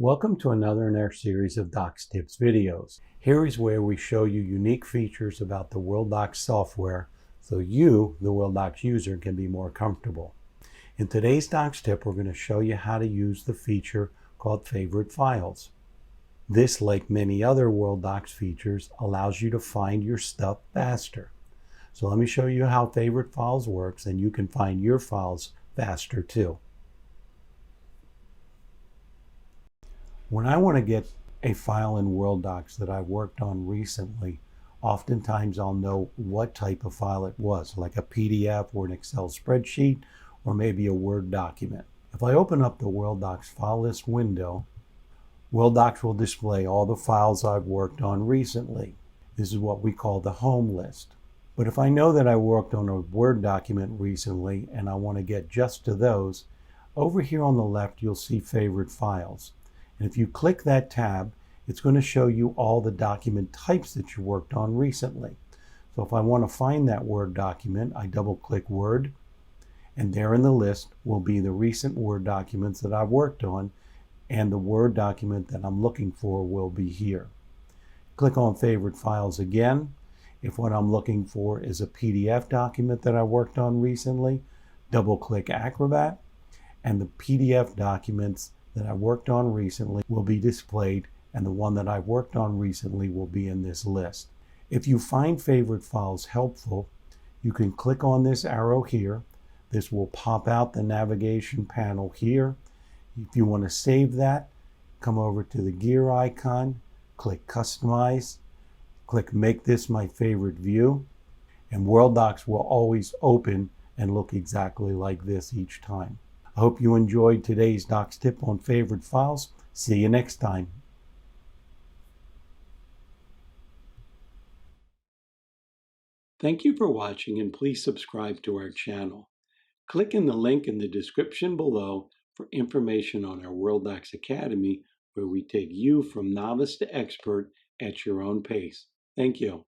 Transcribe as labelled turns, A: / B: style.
A: Welcome to another in our series of Docs Tips videos. Here is where we show you unique features about the Worldox software so you, the Worldox user, can be more comfortable. In today's Docs tip, we're going to show you how to use the feature called Favorite Files. This, like many other Worldox features, allows you to find your stuff faster. So let me show you how Favorite Files works, and you can find your files faster too. When I want to get a file in Worldox that I worked on recently, oftentimes I'll know what type of file it was, like a PDF or an Excel spreadsheet, or maybe a Word document. If I open up the Worldox file list window, Worldox will display all the files I've worked on recently. This is what we call the home list. But if I know that I worked on a Word document recently and I want to get just to those, over here on the left you'll see Favorite Files. And if you click that tab, it's going to show you all the document types that you worked on recently. So if I want to find that Word document, I double click Word, and there in the list will be the recent Word documents that I've worked on, and the Word document that I'm looking for will be here. Click on Favorite Files again. If what I'm looking for is a PDF document that I worked on recently, double click Acrobat, and the PDF documents that I worked on recently will be displayed, and the one that I've worked on recently will be in this list. If you find Favorite Files helpful, you can click on this arrow here. This will pop out the navigation panel here. If you want to save that, come over to the gear icon, click Customize, click Make This My Favorite View, and Worldox will always open and look exactly like this each time. I hope you enjoyed today's Docs tip on Favorite Files. See you next time. Thank you for watching, and please subscribe to our channel. Click in the link in the description below for information on our Worldox Academy, where we take you from novice to expert at your own pace. Thank you.